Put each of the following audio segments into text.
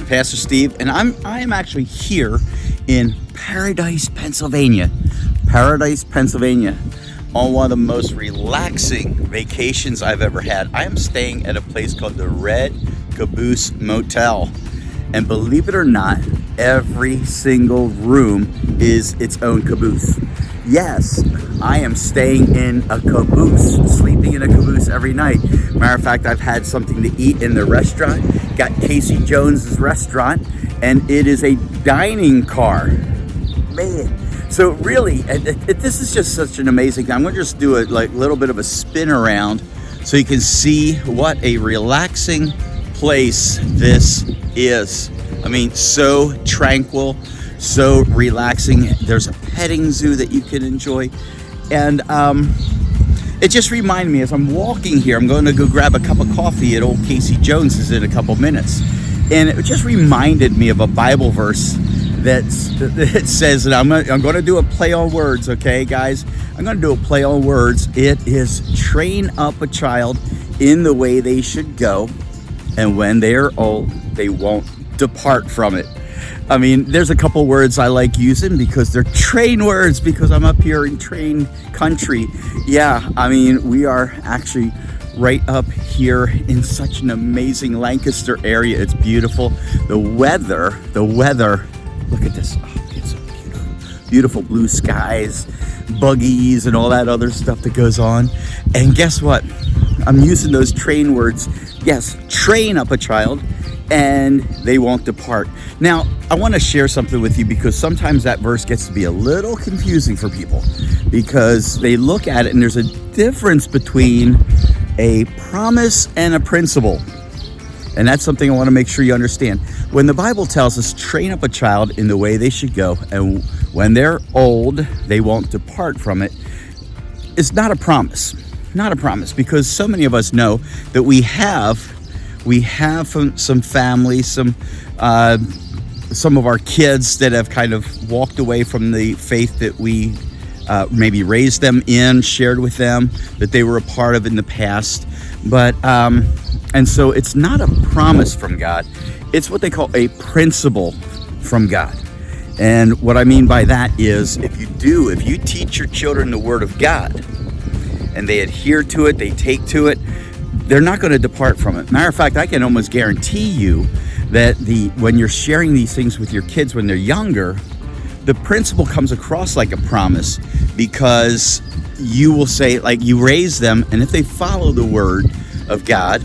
Pastor Steve, and I am actually here in Paradise, Pennsylvania. Paradise, Pennsylvania, on one of the most relaxing vacations I've ever had. I am staying at a place called the Red Caboose Motel. And believe it or not, every single room is its own caboose. Yes, I am staying in a caboose, sleeping in a caboose every night. Matter of fact, I've had something to eat in the restaurant. Got Casey Jones's restaurant, and it is a dining car. Man, so really, this is just such an amazing thing. I'm gonna just do a little bit of a spin around so you can see what a relaxing place this is. I mean, so tranquil, so relaxing. There's a petting zoo that you can enjoy. And it just reminded me, as I'm walking here, I'm going to go grab a cup of coffee at old Casey Jones's in a couple minutes. And it just reminded me of a Bible verse that says that I'm going to do a play on words, okay, guys? I'm going to do a play on words. It is, train up a child in the way they should go, and when they are old, they won't depart from it. I mean, there's a couple words I like using because they're train words, because I'm up here in train country. Yeah, I mean, we are actually right up here in such an amazing Lancaster area. It's beautiful. The weather, look at this. Oh, it's so beautiful. Beautiful blue skies, buggies, and all that other stuff that goes on. And guess what? I'm using those train words. Yes, train up a child and they won't depart. Now, I want to share something with you, because sometimes that verse gets to be a little confusing for people, because they look at it and there's a difference between a promise and a principle. And that's something I want to make sure you understand. When the Bible tells us train up a child in the way they should go, and when they're old, they won't depart from it, it's not a promise. Not a promise, because so many of us know that we have some families, some of our kids that have kind of walked away from the faith that we maybe raised them in, shared with them, that they were a part of in the past. But and so it's not a promise from God. It's what they call a principle from God. And what I mean by that is, if you teach your children the Word of God and they adhere to it, they take to it, they're not going to depart from it. Matter of fact, I can almost guarantee you that when you're sharing these things with your kids when they're younger, the principle comes across like a promise, because you will say, like, you raise them, and if they follow the Word of God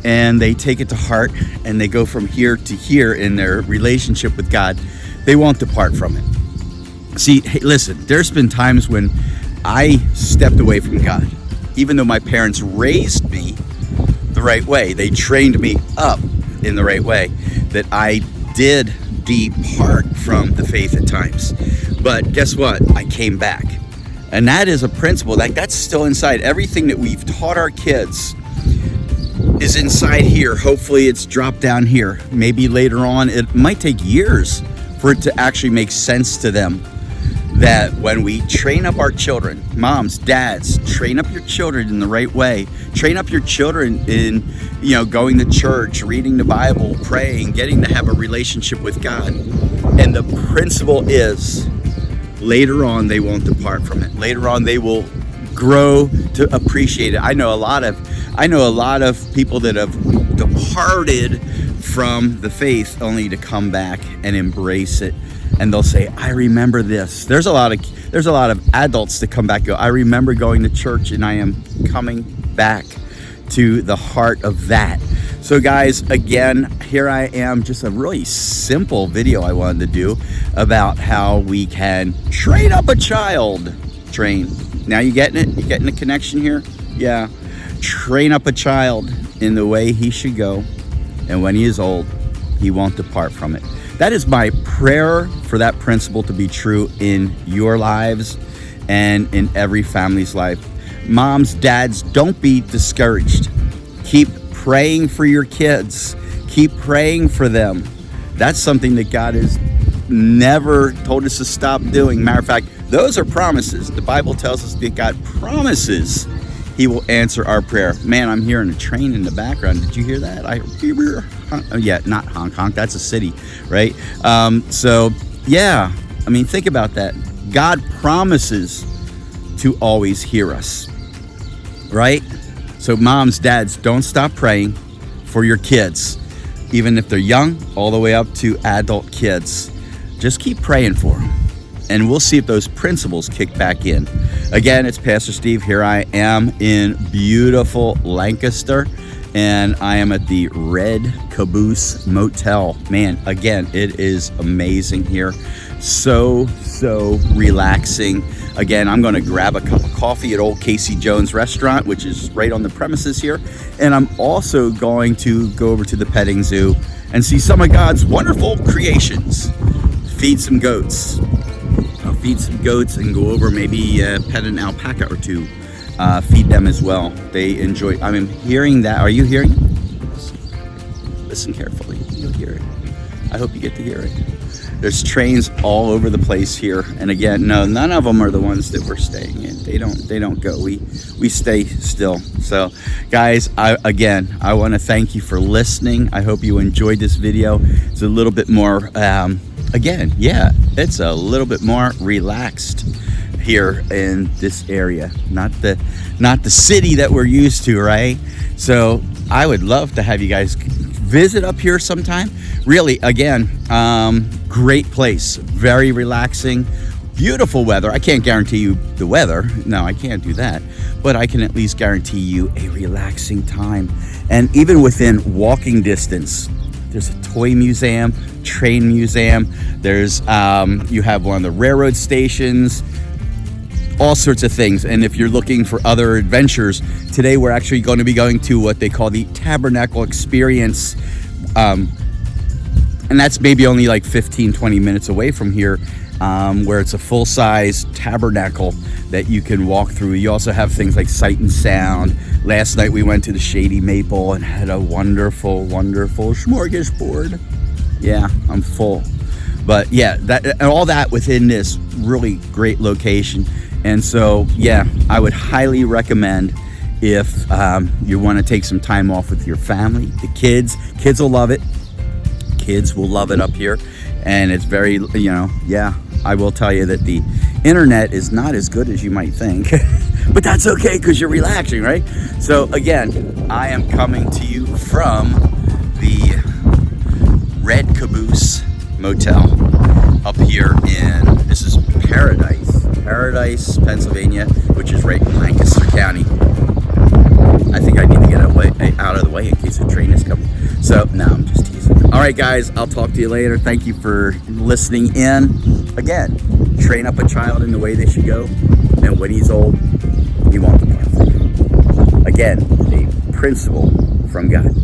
and they take it to heart and they go from here to here in their relationship with God, they won't depart from it. See, hey, listen, there's been times when I stepped away from God, even though my parents raised me the right way. They trained me up in the right way, that I did depart from the faith at times. But guess what? I came back. And that is a principle. That's still inside. Everything that we've taught our kids is inside here. Hopefully it's dropped down here. Maybe later on, it might take years for it to actually make sense to them, that when we train up our children, moms, dads, train up your children in the right way. Train up your children in, going to church, reading the Bible, praying, getting to have a relationship with God. And the principle is, later on, they won't depart from it. Later on, they will grow to appreciate it. I know a lot of people that have departed from the faith only to come back and embrace it. And they'll say, I remember this. There's a lot of adults that come back and go, I remember going to church, and I am coming back to the heart of that. So guys, again, here I am, just a really simple video I wanted to do about how we can train up a child. Train. Now you getting it? You getting the connection here? Yeah. Train up a child in the way he should go, and when he is old, he won't depart from it. That is my prayer for that principle to be true in your lives and in every family's life. Moms, dads, don't be discouraged. Keep praying for your kids. Keep praying for them. That's something that God has never told us to stop doing. Matter of fact, those are promises. The Bible tells us that God promises He will answer our prayer. Man, I'm hearing a train in the background. Did you hear that? Yeah, not Hong Kong. That's a city, right? So yeah, I mean, think about that. God promises to always hear us, right? So moms, dads, don't stop praying for your kids, even if they're young, all the way up to adult kids. Just keep praying for them, and we'll see if those principles kick back in. Again, it's Pastor Steve. Here I am in beautiful Lancaster, and I am at the Red Caboose Motel. Man, again, it is amazing here. So relaxing. Again, I'm going to grab a cup of coffee at Old Casey Jones Restaurant, which is right on the premises here. And I'm also going to go over to the petting zoo and see some of God's wonderful creations. Feed some goats. I'll feed some goats and go over, maybe pet an alpaca or two. Feed them as well. They enjoy. I'm hearing that. Are you hearing? Listen carefully. You'll hear it. I hope you get to hear it. There's trains all over the place here, and again, no, none of them are the ones that we're staying in. They don't go. We stay still. So, guys, I want to thank you for listening. I hope you enjoyed this video. It's a little bit more. Again, yeah, it's a little bit more relaxed here in this area, not the city that we're used to, right? So I would love to have you guys visit up here sometime. Really, again, great place, very relaxing, beautiful weather. I can't guarantee you the weather, no, I can't do that, but I can at least guarantee you a relaxing time. And even within walking distance, there's a toy museum, train museum, there's you have one of the railroad stations, all sorts of things. And if you're looking for other adventures, today we're actually going to be going to what they call the Tabernacle Experience, and that's maybe only like 15-20 minutes away from here, where it's a full-size tabernacle that you can walk through. You also have things like Sight and Sound. Last night we went to the Shady Maple and had a wonderful smorgasbord. Yeah, I'm full. But yeah, that and all that within this really great location. And so, yeah, I would highly recommend if you want to take some time off with your family, the kids. Kids will love it. Kids will love it up here. And it's very, yeah, I will tell you that the internet is not as good as you might think. But that's okay because you're relaxing, right? So, again, I am coming to you from the Red Caboose Motel up here in, this is Paradise, Pennsylvania, which is right in Lancaster County. I think I need to get out of the way in case a train is coming. So, no, I'm just teasing. All right, guys, I'll talk to you later. Thank you for listening in. Again, train up a child in the way they should go, and when he's old, he won't depart from it. Again, a principle from God.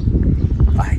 Bye.